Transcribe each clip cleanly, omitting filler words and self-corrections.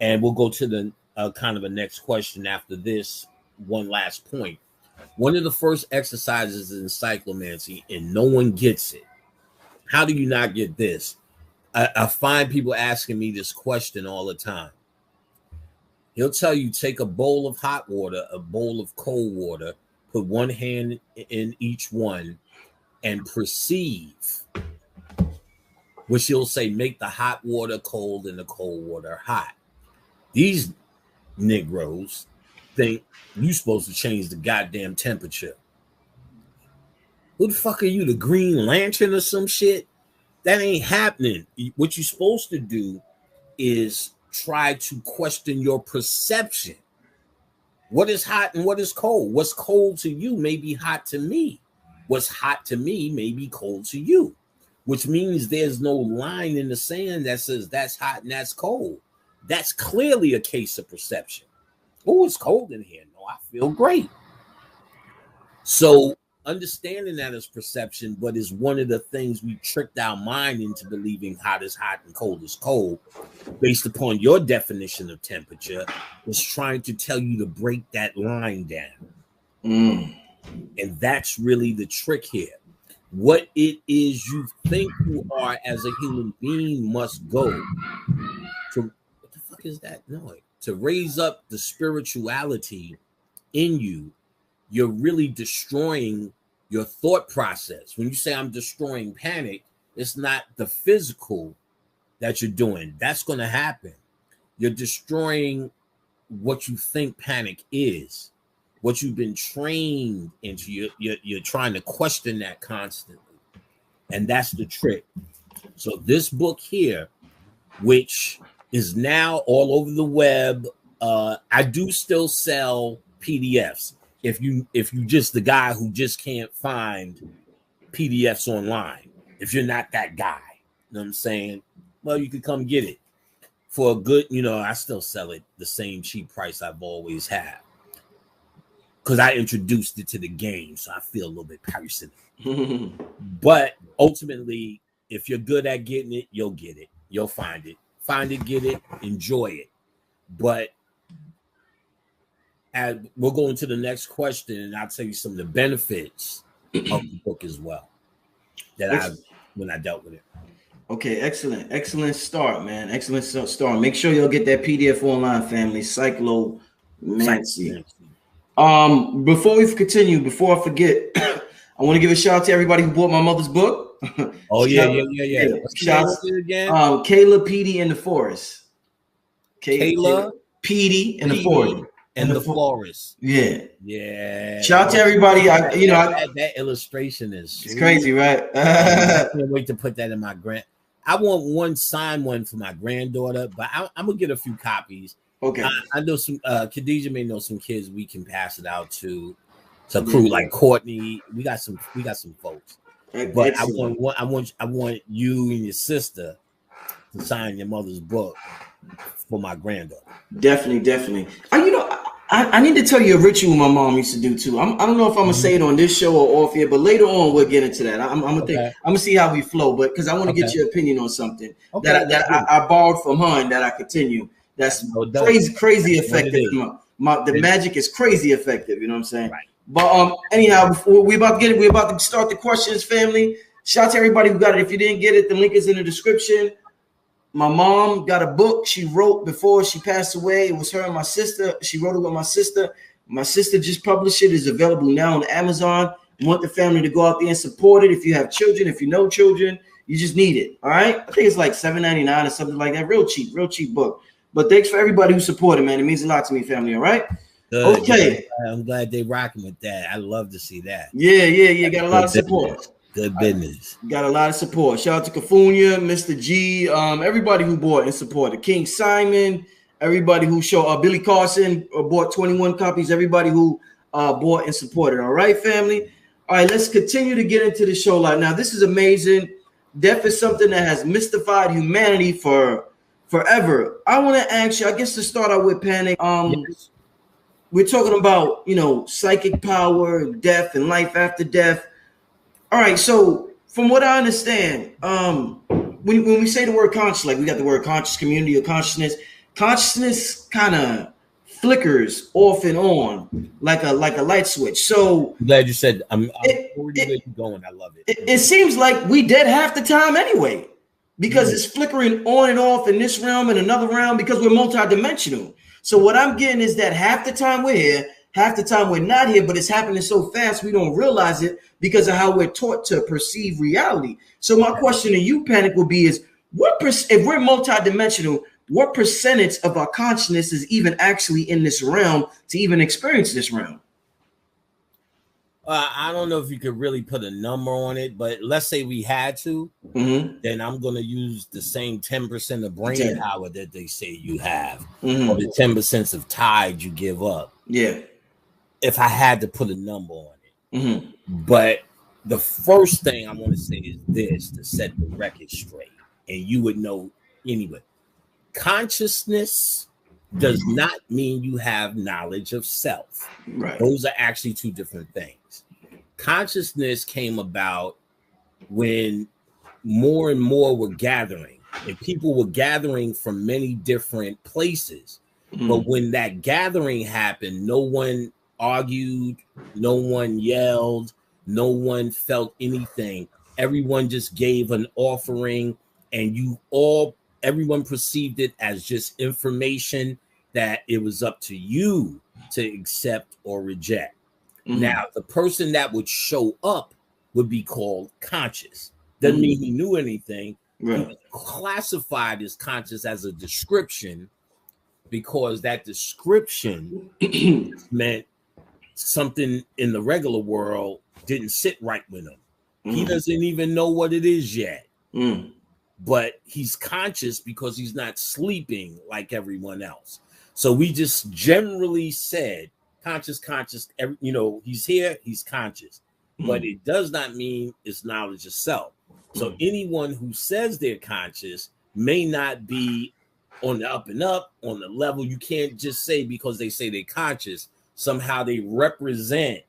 And we'll go to the kind of a next question after this one last point. One of the first exercises in cyclomancy, and no one gets it. How do you not get this? I find people asking me this question all the time. He'll tell you, take a bowl of hot water, a bowl of cold water, put one hand in each one, and perceive, which he'll say, make the hot water cold and the cold water hot. These Negroes think you're supposed to change the goddamn temperature. Who the fuck are you, the Green Lantern or some shit? That ain't happening. What you're supposed to do is try to question your perception. What is hot and what is cold? What's cold to you may be hot to me. What's hot to me may be cold to you, which means there's no line in the sand that says that's hot and that's cold. That's clearly a case of perception. Oh, it's cold in here. No, I feel great. So understanding that is perception, but is one of the things we tricked our mind into believing hot is hot and cold is cold, based upon your definition of temperature, is trying to tell you to break that line down. And that's really the trick here. What it is you think you are as a human being must go to, what the fuck is that noise? To raise up the spirituality in you. You're really destroying your thought process. When you say I'm destroying panic, it's not the physical that you're doing. That's going to happen. You're destroying what you think panic is, what you've been trained into. You're trying to question that constantly. And that's the trick. So this book here, which is now all over the web, I do still sell PDFs. If you just the guy who just can't find PDFs online, if you're not that guy, you know what I'm saying? Well, you could come get it for a good, I still sell it the same cheap price I've always had, because I introduced it to the game, so I feel a little bit personal. But ultimately, if you're good at getting it, you'll get it. You'll find it, get it, enjoy it. But and we'll go into the next question, and I'll tell you some of the benefits of the book as well that when I dealt with it. Okay, excellent start, man. Excellent start. Make sure you'll get that PDF online, family. Cyclomancy. Before we continue, before I forget, I want to give a shout out to everybody who bought my mother's book. Oh yeah. Shout out again. Kayla Petey in the Forest. Kayla Petey in the Forest. And the florist. Yeah. Shout out to everybody. That illustration is it's crazy, right? I can't wait to put that in my I want one signed one for my granddaughter, but I'm gonna get a few copies. Okay. I know some Khadijah may know some kids we can pass it out to crew like Courtney. We got some folks. But excellent. I want you and your sister to sign your mother's book for my granddaughter. Definitely. I need to tell you a ritual my mom used to do too. I don't know if I'm gonna say it on this show or off here, but later on we'll get into that. I'm gonna see how we flow, but because I want to get your opinion on something that I borrowed from her and that I continue. That's crazy effective. The magic is crazy effective. You know what I'm saying? Right. But anyhow, before we're about to start the questions, family. Shout out to everybody who got it. If you didn't get it, the link is in the description. My mom got a book she wrote before she passed away. It was her and my sister. She wrote it with my sister. My sister just published it. It's available now on Amazon. I want the family to go out there and support it. If you have children, if you know children, you just need it. All right. I think it's like $7.99 or something like that. Real cheap book. But thanks for everybody who supported, man. It means a lot to me, family. All right. Good. Okay. I'm glad they rocking with that. I love to see that. Yeah. Got a lot of support. Good business. Got a lot of support. Shout out to Cafunia, Mr. G, everybody who bought and supported. King Simon, everybody who showed Billy Carson bought 21 copies. Everybody who bought and supported. All right, family. All right, let's continue to get into the show. Now, this is amazing. Death is something that has mystified humanity for forever. I want to ask you, I guess to start out with panic. Yes. We're talking about, psychic power, death, and life after death. All right, so from what I understand, when we say the word conscious, like we got the word conscious community or consciousness, consciousness kind of flickers off and on like a light switch. So I'm glad you said. I'm it, already where you're going. I love it. it seems like we dead half the time anyway, because it's flickering on and off in this realm and another realm, because we're multidimensional. So what I'm getting is that half the time we're here, half the time we're not here, but it's happening so fast we don't realize it because of how we're taught to perceive reality. So my question to you, Panic, would be is if we're multidimensional, what percentage of our consciousness is even actually in this realm to even experience this realm? I don't know if you could really put a number on it, but let's say we had to, then I'm going to use the same 10% of brain power that they say you have, or the 10% of tide you give up. Yeah. If I had to put a number on it. But the first thing I want to say is this, to set the record straight, and you would know anyway. Consciousness does not mean you have knowledge of self. Right. Those are actually two different things. Consciousness came about when more and more were gathering, and people were gathering from many different places. But when that gathering happened, no one argued, no one yelled, no one felt anything. Everyone just gave an offering, and everyone perceived it as just information that it was up to you to accept or reject. Now, the person that would show up would be called conscious. Doesn't mean he knew anything. Right. He was classified as conscious as a description, because that description meant something in the regular world didn't sit right with him. He doesn't even know what it is yet. But he's conscious because he's not sleeping like everyone else. So we just generally said conscious, he's here, he's conscious. But it does not mean it's knowledge of self. So anyone who says they're conscious may not be on the up and up, on the level. You can't just say because they say they're conscious, somehow they represent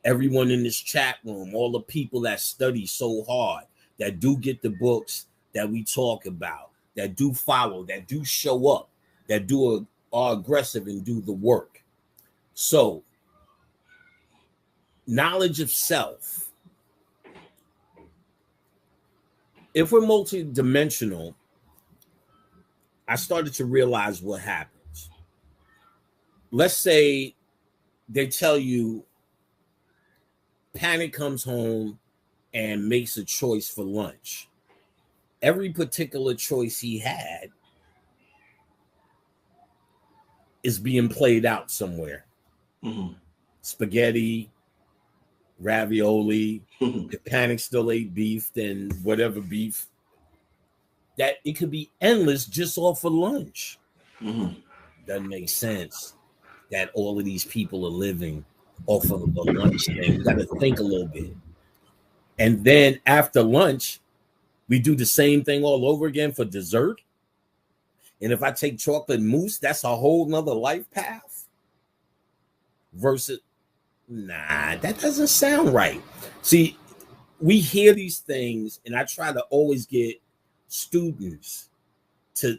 everyone in this chat room, all the people that study so hard, that do get the books that we talk about, that do follow, that do show up, that are aggressive and do the work. So, knowledge of self. If we're multidimensional, I started to realize what happens. Let's say they tell you Panic comes home and makes a choice for lunch. Every particular choice he had is being played out somewhere. Spaghetti, ravioli. If Panic still ate beef, then whatever beef. That it could be endless just off for lunch. Doesn't make sense that all of these people are living off of the lunch thing. You got to think a little bit. And then after lunch, we do the same thing all over again for dessert. And if I take chocolate mousse, that's a whole nother life path. Versus, nah, that doesn't sound right. See, we hear these things, and I try to always get students to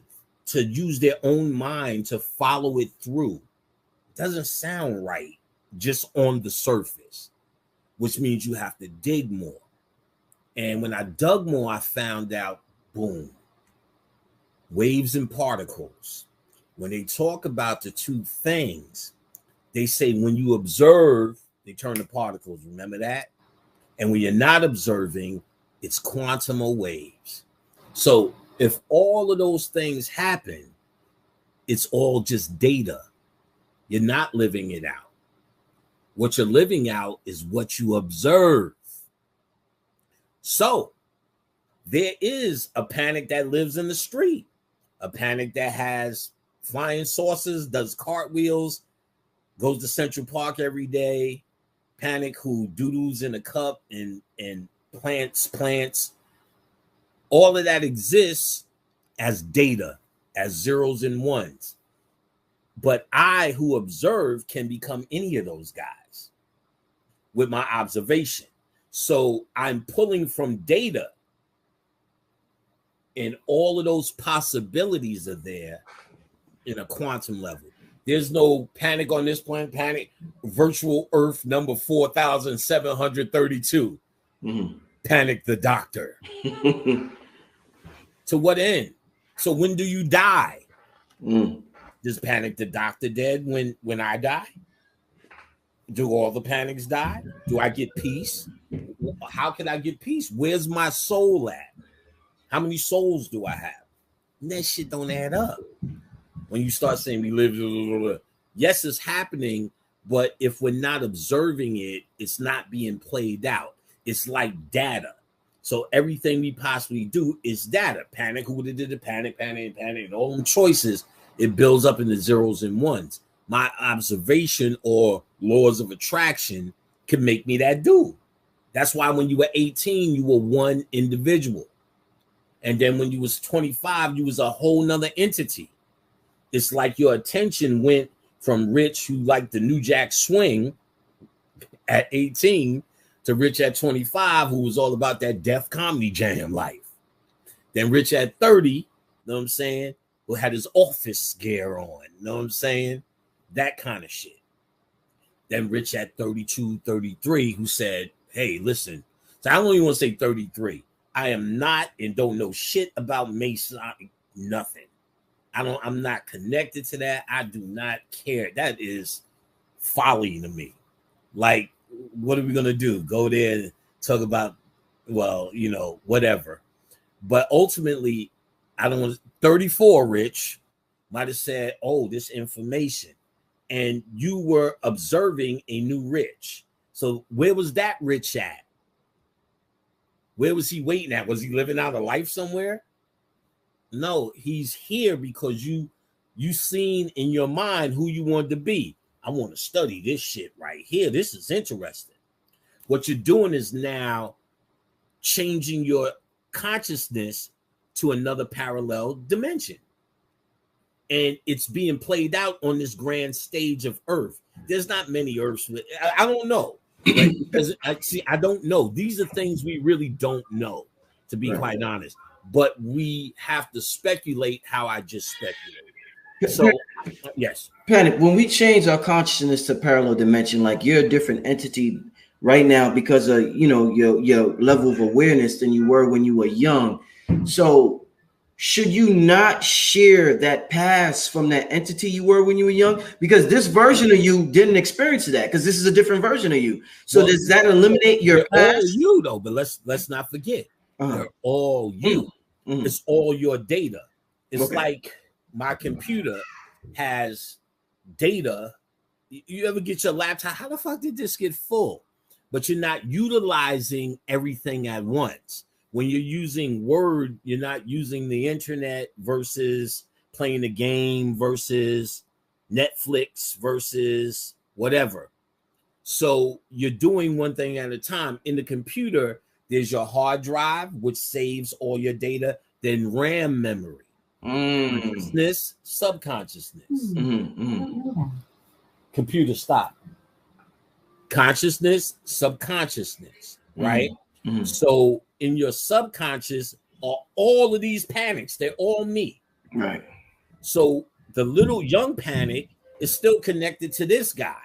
use their own mind to follow it through. It doesn't sound right just on the surface, which means you have to dig more. And when I dug more, I found out, boom, waves and particles. When they talk about the two things, they say when you observe, they turn to particles. Remember that? And when you're not observing, it's quantum or waves. So if all of those things happen, it's all just data. You're not living it out. What you're living out is what you observe. So there is a Panic that lives in the street, a Panic that has flying saucers, does cartwheels, goes to Central Park every day, Panic who doodles in a cup and plants. All of that exists as data, as zeros and ones. But I, who observe, can become any of those guys with my observation. So I'm pulling from data And all of those possibilities are there in a quantum level. There's no panic on this planet, panic, virtual Earth number 4,732. Panic the doctor. To what end? So when do you die? Does Panic the Doctor dead when I die? Do all the panics die? Do I get peace? How can I get peace? Where's my soul at? How many souls do I have? And that shit don't add up. When you start saying we live, yes, it's happening, but if we're not observing it, it's not being played out. It's like data. So everything we possibly do is data. Panic, who did the panic, and all them choices, it builds up into zeros and ones. My observation or laws of attraction can make me that dude. That's why when you were 18, you were one individual. And then when you was 25, you was a whole nother entity. It's like your attention went from Rich, who liked the New Jack Swing at 18, to Rich at 25, who was all about that Def Comedy Jam life. Then Rich at 30, you know what I'm saying, who had his office gear on, you know what I'm saying? That kind of shit. Then Rich at 32, 33, who said, hey, listen, so I don't even want to say 33. I am not and don't know shit about Mason, nothing. I'm not connected to that. I do not care. That is folly to me. Like, what are we going to do? Go there and talk about, well, you know, whatever. But ultimately, I don't want 34, Rich, might have said, oh, this information. And you were observing a new Rich. So where was that Rich at? Where was he waiting at? Was he living out a life somewhere? No, he's here because you seen in your mind who you wanted to be. I want to study this shit right here. This is interesting. What you're doing is now changing your consciousness to another parallel dimension. And it's being played out on this grand stage of Earth. There's not many Earths. I don't know. Right? Because I don't know. These are things we really don't know, to be quite honest. But we have to speculate how I just speculated. So, yes. Panic, when we change our consciousness to parallel dimension, like you're a different entity right now because of, you know, your level of awareness than you were when you were young. So should you not share that past from that entity you were when you were young? Because this version of you didn't experience that, because this is a different version of you. So well, does that eliminate your past? All you though, but let's not forget, they're all you. It's all your data. It's like my computer has data. You ever get your laptop? How the fuck did this get full? But you're not utilizing everything at once. When you're using Word, you're not using the internet versus playing a game versus Netflix versus whatever. So you're doing one thing at a time. In the computer, there's your hard drive, which saves all your data, then RAM memory, consciousness, subconsciousness. Computer stop. Consciousness, subconsciousness, right? So in your subconscious are all of these panics. They're all me. Right. So the little young panic is still connected to this guy.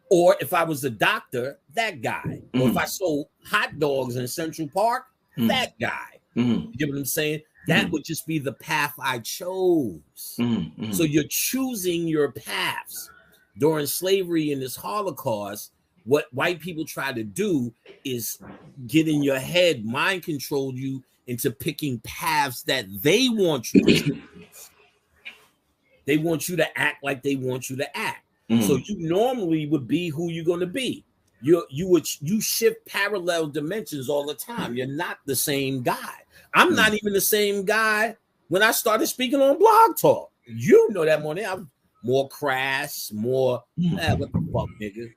Or if I was a doctor, that guy. Or if I sold hot dogs in Central Park, that guy. You get what I'm saying? That would just be the path I chose. So you're choosing your paths. During slavery and this Holocaust, what white people try to do is get in your head, mind control you into picking paths that they want you to choose. They want you to act like they want you to act. So you normally would be who you're going to be. You shift parallel dimensions all the time. You're not the same guy. I'm not even the same guy when I started speaking on Blog Talk. You know that morning. I'm more crass, more what the fuck, nigga.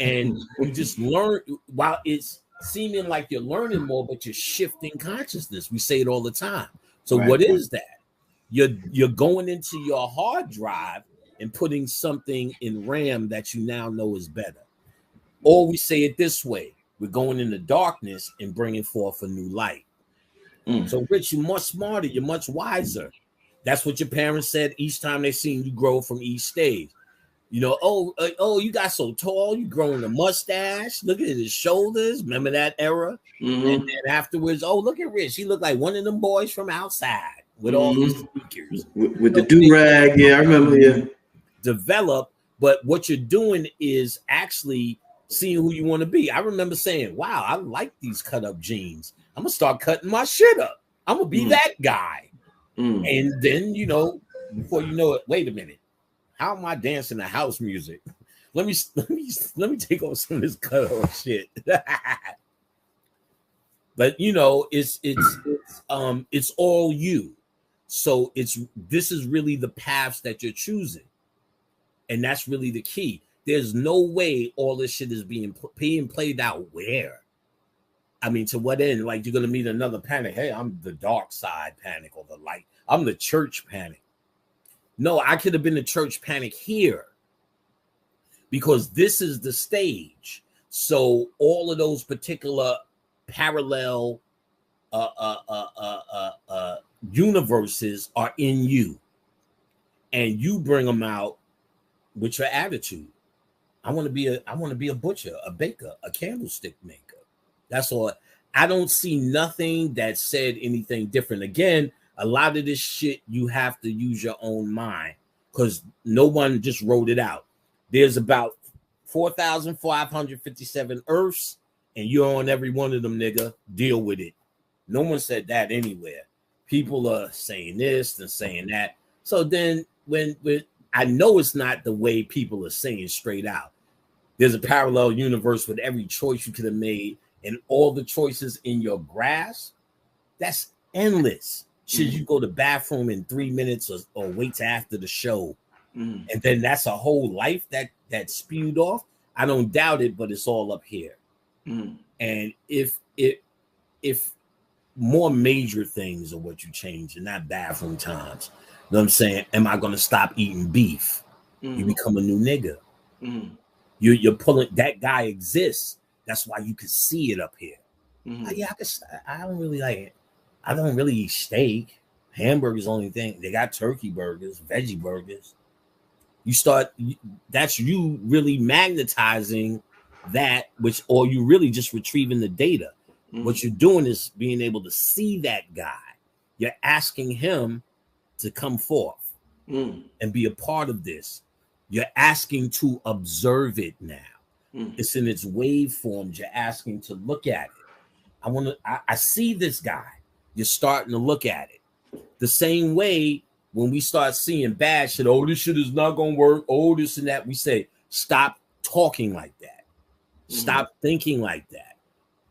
And you just learn while it's seeming like you're learning more, but you're shifting consciousness. We say it all the time. So what is that? You're going into your hard drive and putting something in RAM that you now know is better. Or we say it this way: we're going into darkness and bringing forth a new light. So, Rich, you're much smarter. You're much wiser. That's what your parents said each time they seen you grow from each stage. You know, oh, you got so tall. You growing a mustache. Look at his shoulders. Remember that era? And then afterwards, oh, look at Rich. He looked like one of them boys from outside with all these sneakers. With the do-rag. Yeah, I remember. Yeah. Develop, but what you're doing is actually seeing who you want to be. I remember saying, wow, I like these cut-up jeans. I'm going to start cutting my shit up. I'm going to be that guy. And then, you know, before you know it, wait a minute. How am I dancing to house music? Let me take off some of this cut-up shit. But you know, it's all you. So this is really the paths that you're choosing. And that's really the key. There's no way all this shit is being played out where. I mean, to what end? Like, you're going to meet another Panic. Hey, I'm the dark side Panic or the light. I'm the church Panic. No, I could have been the church Panic here because this is the stage. So all of those particular parallel universes are in you. And you bring them out with your attitude. I want to be a butcher, a baker, a candlestick maker. That's all. I don't see nothing that said anything different. Again, a lot of this shit, you have to use your own mind because no one just wrote it out. There's about 4,557 Earths, and you're on every one of them, nigga. Deal with it. No one said that anywhere. People are saying this and saying that. So then when I know it's not the way people are saying straight out. There's a parallel universe with every choice you could have made and all the choices in your grasp. That's endless. Should you go to the bathroom in 3 minutes or wait till after the show? And then that's a whole life that spewed off. I don't doubt it, but it's all up here. And if more major things are what you change and not bathroom times, you know what I'm saying? Am I going to stop eating beef? You become a new nigga. You're pulling, that guy exists. That's why you can see it up here. Yeah, I don't really like it. I don't really eat steak. Hamburgers, the only thing. They got turkey burgers, veggie burgers. That's you really magnetizing that, or you really just retrieving the data. What you're doing is being able to see that guy. You're asking him to come forth and be a part of this. You're asking to observe it now. It's in its waveforms. You're asking to look at it. I see this guy. You're starting to look at it. The same way when we start seeing bad shit, oh, this shit is not going to work, oh, this and that, we say, stop talking like that. Stop thinking like that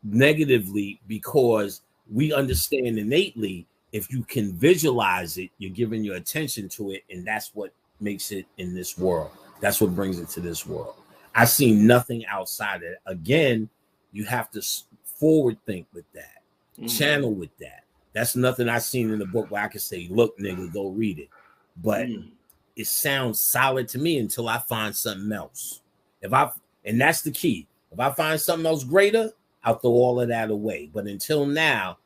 negatively, because we understand innately if you can visualize it, you're giving your attention to it, and that's what makes it in this world. That's what brings it to this world. I see nothing outside of it. Again, you have to forward think with that, channel with that. That's nothing I've seen in the book where I can say, look, nigga, go read it. But it sounds solid to me until I find something else. And that's the key. If I find something else greater, I'll throw all of that away. But until now,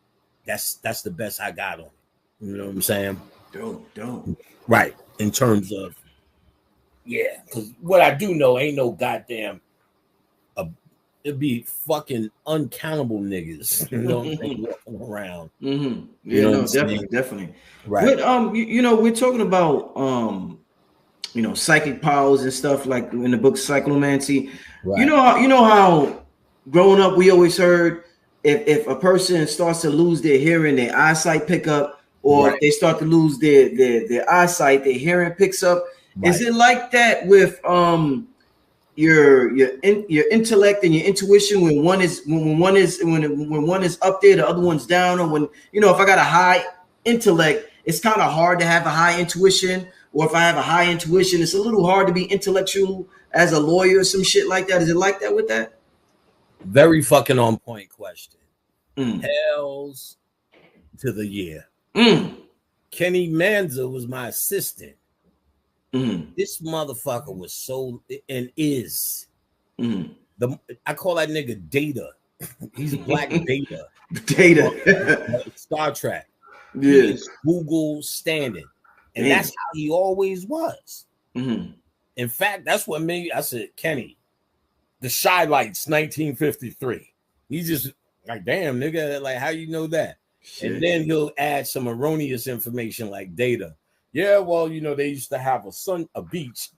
that's the best I got on it. You know what I'm saying? Dope. Right. In terms of, yeah. Because what I do know ain't no goddamn, it'd be fucking uncountable niggas, you know what I'm saying, walking around. Yeah, no, definitely. Right. But, you know, we're talking about, you know, psychic powers and stuff like in the book Psychomancy. Right. You know how growing up we always heard if a person starts to lose their hearing, their eyesight pick up, or if they start to lose their eyesight, their hearing picks up. Right. Is it like that with your intellect and your intuition when one is up there, the other one's down? Or when, you know, if I got a high intellect, it's kind of hard to have a high intuition, or if I have a high intuition, it's a little hard to be intellectual as a lawyer or some shit like that. Is it like that with that? Very fucking on point question. Hells to the year. Kenny Manza was my assistant. This motherfucker was so and is I call that nigga Data. He's Black Data. Data. Star Trek. Yes. He is Google standing. And that's how he always was. Mm-hmm. In fact, that's what made I said, Kenny, the Shy Lights 1953. He just like, damn, nigga, like, how you know that? Shit. And then he'll add some erroneous information like data. Yeah, well, you know, they used to have a beach,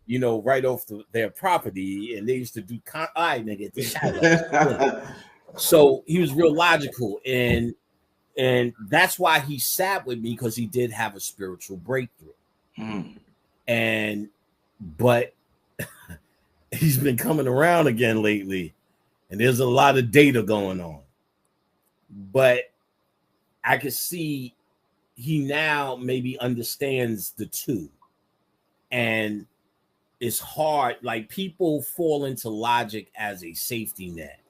you know, right off their property, and they used to do nigga, the Shy Lights. So he was real logical, and that's why he sat with me, because he did have a spiritual breakthrough. But he's been coming around again lately, and there's a lot of data going on. But I could see he now maybe understands the two. And it's hard, like people fall into logic as a safety net.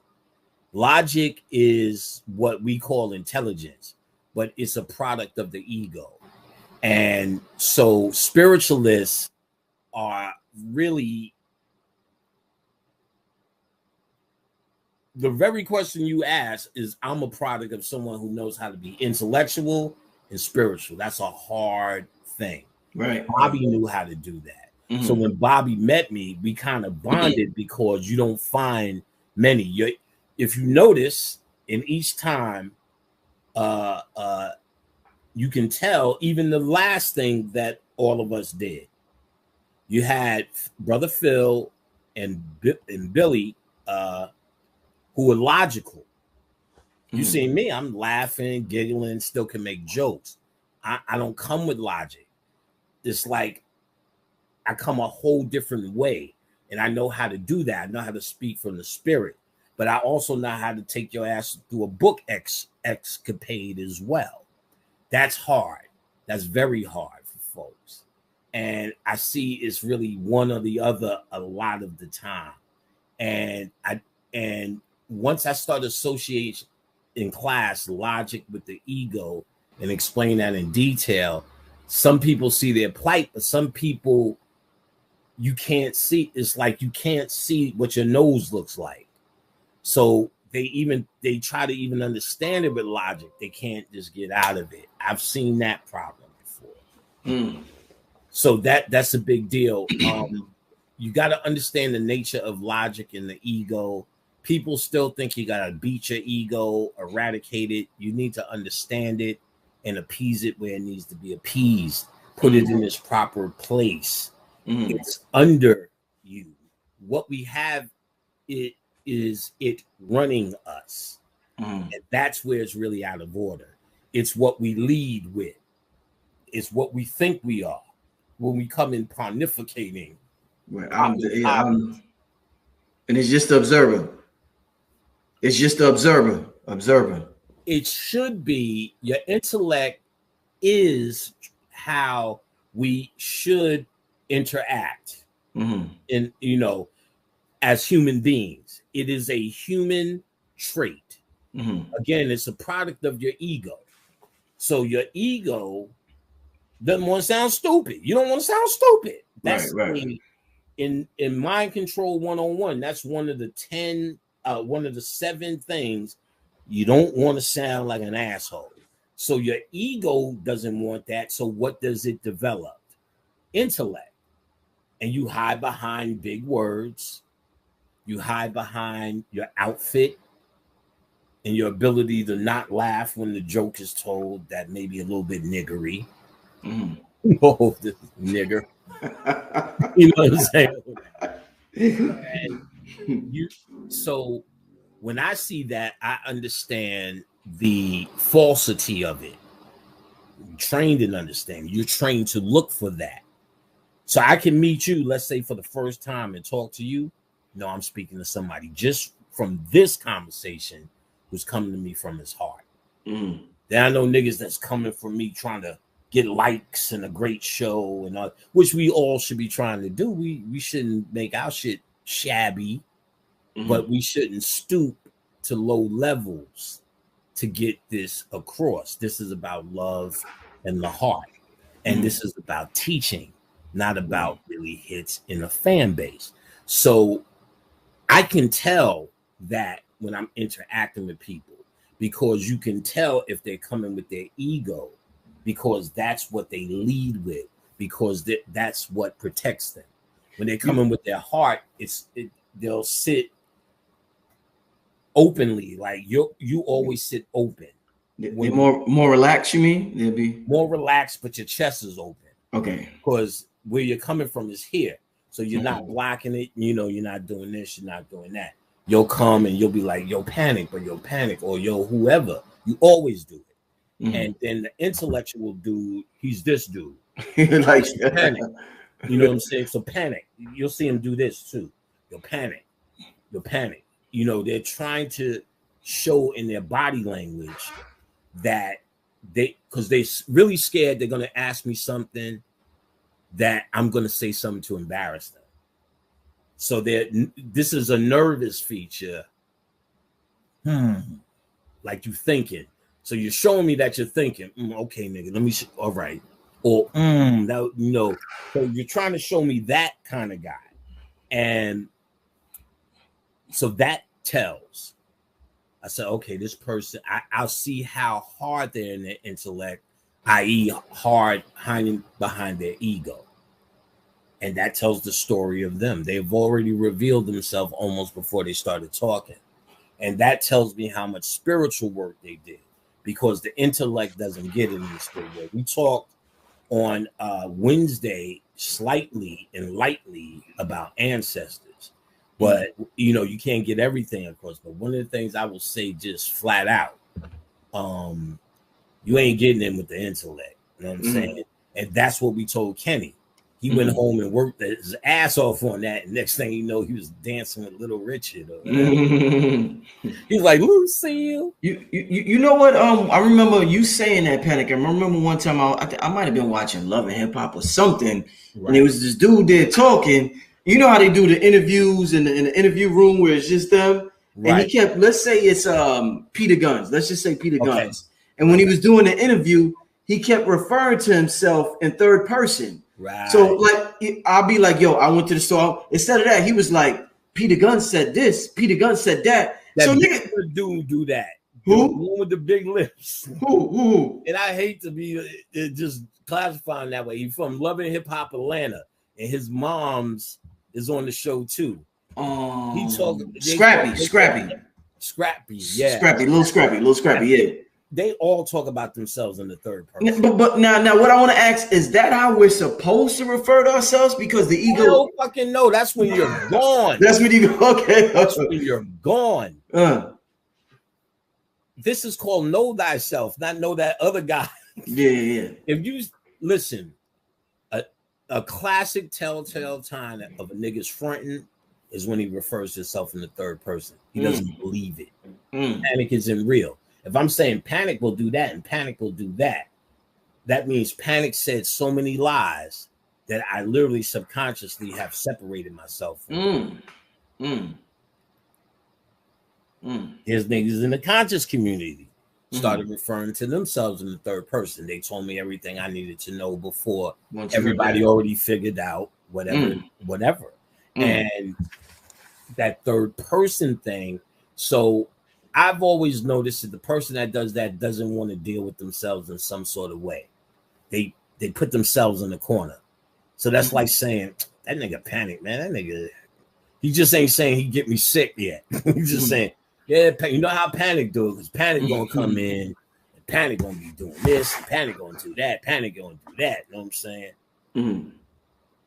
Logic is what we call intelligence, but it's a product of the ego. And so spiritualists are really, the very question you ask is, I'm a product of someone who knows how to be intellectual and spiritual. That's a hard thing. Right. Bobby knew how to do that. Mm-hmm. So when Bobby met me, we kind of bonded because you don't find many. If you notice, in each time, you can tell, even the last thing that all of us did, you had Brother Phil and Billy, who were logical. You see me, I'm laughing, giggling, still can make jokes. I don't come with logic. It's like I come a whole different way, and I know how to do that. I know how to speak from the spirit, but I also know how to take your ass through a book escapade as well. That's hard. That's very hard for folks. And I see it's really one or the other a lot of the time. And once I start associating in class logic with the ego and explain that in detail, some people see their plight, but some people you can't see. It's like you can't see what your nose looks like. So they try to even understand it with logic. They can't just get out of it. I've seen that problem before. So that's a big deal. You got to understand the nature of logic and the ego. People still think you got to beat your ego, eradicate it. You need to understand it and appease it where it needs to be appeased. Put it in its proper place. It's under you. What we have, it is it running us. And that's where it's really out of order. It's what we lead with. It's what we think we are when we come in pontificating. And it's just the observer. It's just the observer. It should be, your intellect is how we should interact in, as human beings. It is a human trait. Again, it's a product of your ego. So your ego doesn't want to sound stupid. You don't want to sound stupid. That's right. In Mind Control 101, that's one of the 7 things. You don't want to sound like an asshole. So your ego doesn't want that. So what does it develop? Intellect. And you hide behind big words. You hide behind your outfit and your ability to not laugh when the joke is told that may be a little bit niggery. Oh, this nigger. You know what I'm saying? So when I see that, I understand the falsity of it. You're trained in understanding. You're trained to look for that. So I can meet you, let's say, for the first time and talk to you. No, I'm speaking to somebody just from this conversation who's coming to me from his heart. Then I know niggas that's coming from me trying to get likes and a great show and all, which we all should be trying to do. We shouldn't make our shit shabby, but we shouldn't stoop to low levels to get this across. This is about love and the heart. And this is about teaching, not about really hits in a fan base. So I can tell that when I'm interacting with people, because you can tell if they're coming with their ego, because that's what they lead with, because that's what protects them. When they're coming with their heart, they'll sit openly, like you always sit open. They're more relaxed, you mean? They'll be more relaxed, but your chest is open. Okay. Because where you're coming from is here. So you're not blocking it, you're not doing this, you're not doing that. You'll come and you'll be like, yo, panic, or yo, panic, or yo, whoever. You always do it. And then the intellectual dude, he's this dude. Like panic. You know what I'm saying? So panic. You'll see him do this too. You'll panic. You'll panic. They're trying to show in their body language that because they're really scared they're going to ask me something that I'm going to say something to embarrass them. So this is a nervous feature. Like you thinking. So you're showing me that you're thinking, okay, nigga, let me, all right. Or, that, so you're trying to show me that kind of guy. And so that tells. I said, okay, this person, I'll see how hard they're in their intellect, i.e. hard hiding behind their ego. And that tells the story of them. They've already revealed themselves almost before they started talking. And that tells me how much spiritual work they did, because the intellect doesn't get it in the spirit work. We talked on Wednesday slightly and lightly about ancestors, but you can't get everything across. But one of the things I will say just flat out, you ain't getting in with the intellect. You know what I'm saying? And that's what we told Kenny. He went home and worked his ass off on that. And next thing you know, he was dancing with Little Richard. He's like, Lucille. You know what? I remember you saying that, Panic. I remember one time I might have been watching Love and Hip Hop or something, right. And there was this dude there talking. You know how they do the interviews in the interview room where it's just them, right. And he kept. Let's say it's Peter Guns. Let's just say Peter Guns. And when he was doing the interview, he kept referring to himself in third person. Right. So like I'll be like, yo, I went to the store. Instead of that, he was like, Peter Gunn said this, Peter Gunn said that. So nigga dude do that. Who? The one with the big lips. Who? And I hate to be just classifying that way. He's from Love and Hip Hop Atlanta, and his mom's is on the show too. He talking Scrappy, yeah. Little Scrappy, yeah. They all talk about themselves in the third person. But now what I want to ask is that how we're supposed to refer to ourselves? Because the ego. I don't fucking know. That's when you're gone. That's when you go. Okay. That's when you're gone. This is called know thyself, not know that other guy. Yeah. If you listen, a classic telltale sign of a nigga's fronting is when he refers to himself in the third person. He doesn't believe it. Panic isn't real. If I'm saying Panic will do that and Panic will do that, that means Panic said so many lies that I literally subconsciously have separated myself from. There's niggas in the conscious community started referring to themselves in the third person. They told me everything I needed to know before everybody already figured out whatever. And that third person thing. So I've always noticed that the person that does that doesn't want to deal with themselves in some sort of way. They put themselves in the corner. So that's like saying, that nigga Panic, man. That nigga, he just ain't saying he get me sick yet. He's just saying, yeah, you know how Panic do it, because Panic gonna come in, and Panic gonna be doing this, and Panic gonna do that, Panic gonna do that. You know what I'm saying?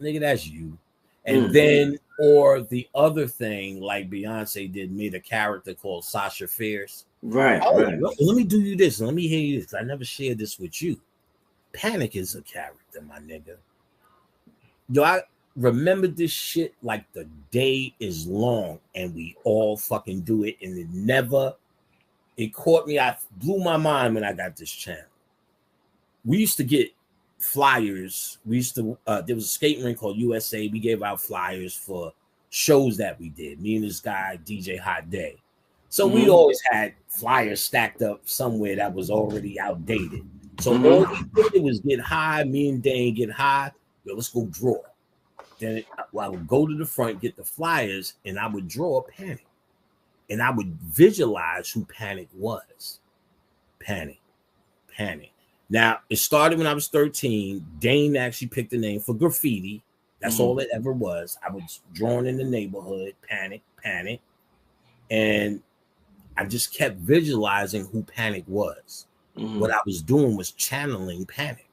Nigga, that's you. And then, or the other thing, like Beyonce did, made a character called Sasha Fierce. Right. Let me do you this. Let me hear you this. I never shared this with you. Panic is a character, my nigga. Yo, I remember this shit like the day is long, and we all fucking do it. And it caught me. I blew my mind when I got this channel. We used to get flyers. We used to there was a skating rink called USA. We gave out flyers for shows that we did, me and this guy DJ Hot Day. So we always had flyers stacked up somewhere that was already outdated. So all we did was get high. Me and Dane get high. Yo, let's go draw. Then I would go to the front, get the flyers, and I would draw Panic, and I would visualize who Panic was. Panic. Now, it started when I was 13. Dane actually picked the name for graffiti. That's all it ever was. I was drawing in the neighborhood, panic. And I just kept visualizing who Panic was. What I was doing was channeling Panic.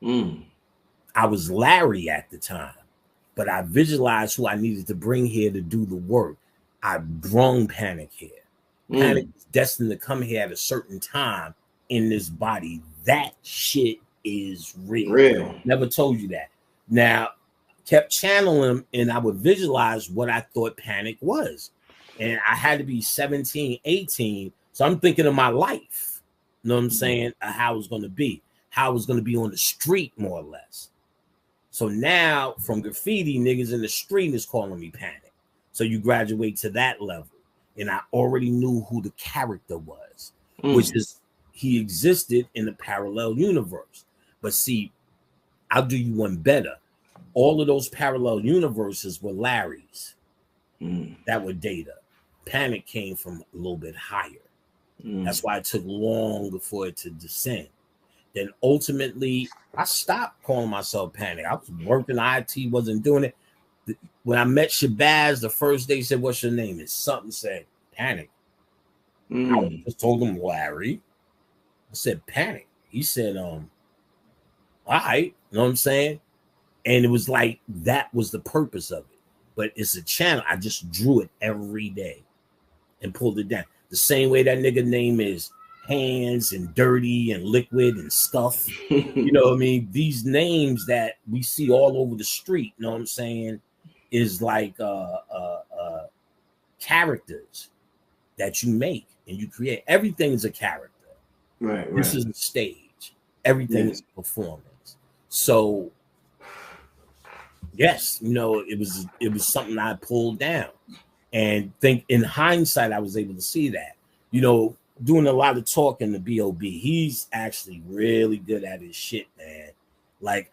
I was Larry at the time, but I visualized who I needed to bring here to do the work. I brung Panic here. Panic is destined to come here at a certain time in this body. That shit is real. Never told you that. Now, kept channeling him, and I would visualize what I thought Panic was. And I had to be 17, 18. So I'm thinking of my life. You know what I'm saying? How it was going to be. How it was going to be on the street, more or less. So now, from graffiti, niggas in the street is calling me Panic. So you graduate to that level. And I already knew who the character was, which is he existed in a parallel universe. But see, I'll do you one better. All of those parallel universes were Larry's. That were Data. Panic came from a little bit higher. That's why it took long for it to descend. Then ultimately, I stopped calling myself Panic. I was working IT, wasn't doing it. When I met Shabazz, the first day, he said, "What's your name?" And something said Panic. I just told him Larry. I said Panic. He said, all right, you know what I'm saying? And it was like that was the purpose of it. But it's a channel. I just drew it every day and pulled it down. The same way that nigga name is Hands and Dirty and Liquid and Stuff. You know what I mean? These names that we see all over the street, you know what I'm saying, is like characters that you make and you create. Everything is a character. Right. This is a stage. Everything is a performance. So yes, you know, it was something I pulled down. And think in hindsight, I was able to see that. You know, doing a lot of talking to B.O.B. He's actually really good at his shit, man. Like